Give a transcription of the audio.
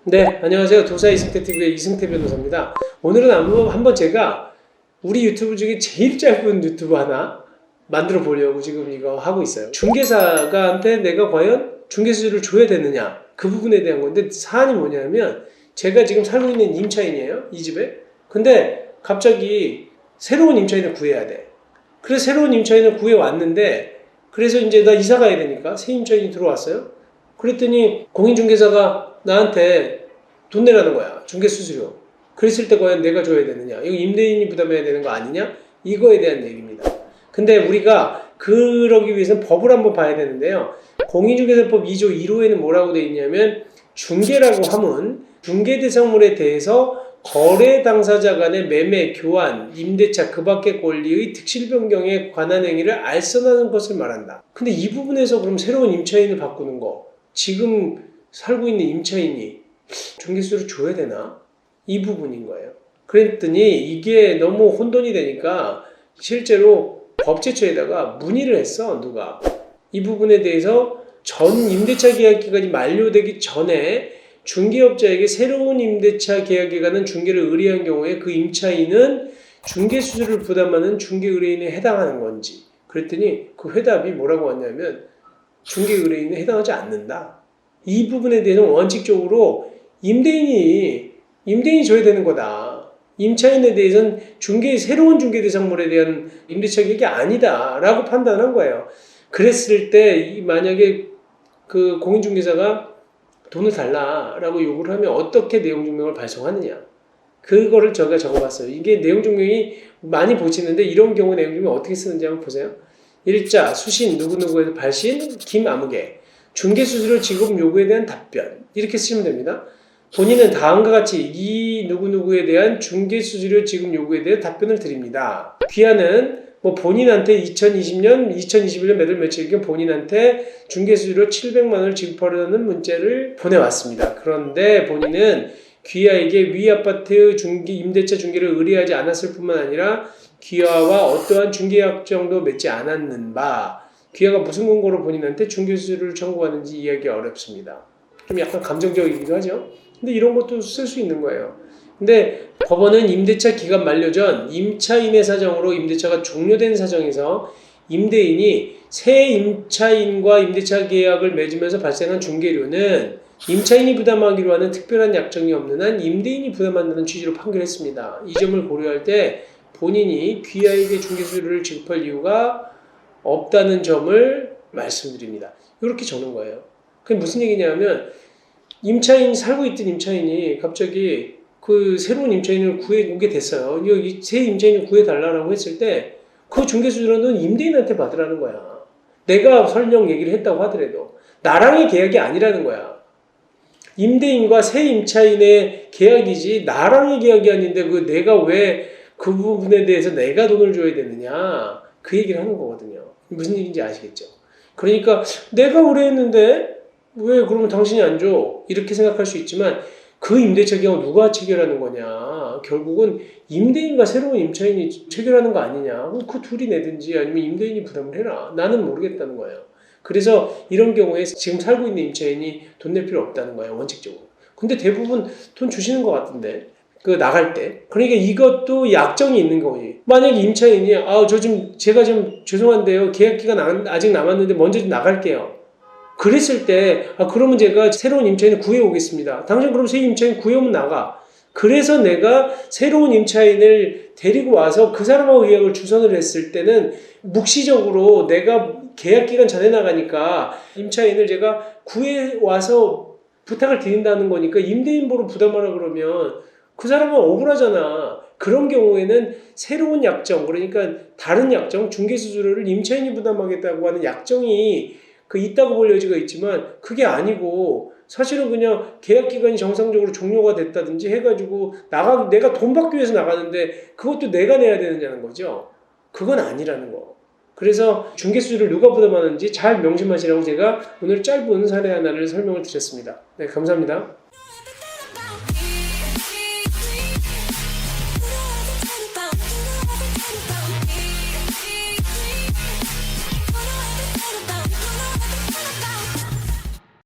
네, 안녕하세요. 도사 이승태 TV의 이승태 변호사입니다. 오늘은 한번 제가 우리 유튜브 중에 제일 짧은 유튜브 하나 만들어 보려고 지금 이거 하고 있어요. 중개사한테 내가 과연 중개수수료를 줘야 되느냐, 그 부분에 대한 건데, 사안이 뭐냐면 제가 지금 살고 있는 임차인이에요, 이 집에. 근데 갑자기 새로운 임차인을 구해야 돼. 그래서 새로운 임차인을 구해왔는데, 그래서 이제 나 이사 가야 되니까 새 임차인이 들어왔어요. 그랬더니 공인중개사가 나한테 돈 내라는 거야, 중개수수료. 그랬을 때 과연 내가 줘야 되느냐, 이거 임대인이 부담해야 되는 거 아니냐, 이거에 대한 얘기입니다. 근데 우리가 그러기 위해서는 법을 한번 봐야 되는데요. 공인중개사법 2조 1호에는 뭐라고 되어 있냐면, 중개라고 하면 중개대상물에 대해서 거래 당사자 간의 매매, 교환, 임대차, 그 밖의 권리의 특실 변경에 관한 행위를 알선하는 것을 말한다. 근데 이 부분에서 그럼 새로운 임차인을 바꾸는 거, 지금 살고 있는 임차인이 중개수수료를 줘야 되나? 이 부분인 거예요. 그랬더니 이게 너무 혼돈이 되니까 실제로 법제처에다가 문의를 했어, 누가. 이 부분에 대해서 전 임대차 계약 기간이 만료되기 전에 중개업자에게 새로운 임대차 계약 기간은 중개를 의뢰한 경우에 그 임차인은 중개수수료를 부담하는 중개의뢰인에 해당하는 건지. 그랬더니 그 회답이 뭐라고 왔냐면, 중개의뢰인에 해당하지 않는다. 이 부분에 대해서는 원칙적으로 임대인이 줘야 되는 거다. 임차인에 대해서는 새로운 중개대상물에 대한 임대차 계약이 아니다라고 판단한 거예요. 그랬을 때 만약에 그 공인중개사가 돈을 달라라고 요구를 하면 어떻게 내용증명을 발송하느냐, 그거를 제가 적어봤어요. 이게 내용증명이 많이 보시는데, 이런 경우 내용증명 어떻게 쓰는지 한번 보세요. 일자, 수신, 누구누구에서 발신, 김아무개, 중개수수료 지급 요구에 대한 답변, 이렇게 쓰시면 됩니다. 본인은 다음과 같이 이 누구누구에 대한 중개수수료 지급 요구에 대해 답변을 드립니다. 귀하는 본인한테 2021년 몇 월 며칠경 본인한테 중개수수료 700만 원을 지급하려는 문자를 보내왔습니다. 그런데 본인은 귀하에게 위 아파트 임대차 중개를 의뢰하지 않았을 뿐만 아니라 귀하와 어떠한 중개약정도 맺지 않았는 바, 귀하가 무슨 근거로 본인한테 중개수수료를 청구하는지 이해하기 어렵습니다. 좀 약간 감정적이기도 하죠. 근데 이런 것도 쓸 수 있는 거예요. 근데 법원은 임대차 기간 만료 전 임차인의 사정으로 임대차가 종료된 사정에서 임대인이 새 임차인과 임대차 계약을 맺으면서 발생한 중개료는 임차인이 부담하기로 하는 특별한 약정이 없는 한 임대인이 부담한다는 취지로 판결했습니다. 이 점을 고려할 때 본인이 귀하에게 중개수수료를 지급할 이유가 없다는 점을 말씀드립니다. 이렇게 적는 거예요. 그게 무슨 얘기냐면, 살고 있던 임차인이 갑자기 그 새로운 임차인을 구해오게 됐어요. 이 새 임차인을 구해달라고 했을 때 그 중개수수료는 임대인한테 받으라는 거야. 내가 설령 얘기를 했다고 하더라도 나랑의 계약이 아니라는 거야. 임대인과 새 임차인의 계약이지 나랑의 계약이 아닌데 내가 왜 그 부분에 대해서 내가 돈을 줘야 되느냐, 그 얘기를 하는 거거든요. 무슨 얘기인지 아시겠죠? 그러니까 내가 의뢰했는데 왜 그러면 당신이 안 줘? 이렇게 생각할 수 있지만, 그 임대차 계약을 누가 체결하는 거냐? 결국은 임대인과 새로운 임차인이 체결하는 거 아니냐? 그 둘이 내든지 아니면 임대인이 부담을 해라. 나는 모르겠다는 거예요. 그래서 이런 경우에 지금 살고 있는 임차인이 돈 낼 필요 없다는 거예요, 원칙적으로. 근데 대부분 돈 주시는 것 같은데, 나갈 때. 그러니까 이것도 약정이 있는 거예요. 만약에 임차인이 제가 좀 죄송한데요, 계약 기간 아직 남았는데 먼저 좀 나갈게요. 그랬을 때 그러면 제가 새로운 임차인을 구해오겠습니다. 당신 그럼 새 임차인 구해오면 나가. 그래서 내가 새로운 임차인을 데리고 와서 그 사람하고 계약을 주선을 했을 때는 묵시적으로 내가 계약 기간 전에 나가니까 임차인을 제가 구해와서 부탁을 드린다는 거니까 임대인보로 부담하라 그러면 그 사람은 억울하잖아. 그런 경우에는 새로운 약정, 그러니까 다른 약정, 중개수수료를 임차인이 부담하겠다고 하는 약정이 있다고 볼 여지가 있지만, 그게 아니고 사실은 그냥 계약 기간이 정상적으로 종료가 됐다든지 해가지고 내가 돈 받기 위해서 나가는데 그것도 내가 내야 되느냐는 거죠. 그건 아니라는 거. 그래서 중개수수료를 누가 부담하는지 잘 명심하시라고 제가 오늘 짧은 사례 하나를 설명을 드렸습니다. 네, 감사합니다.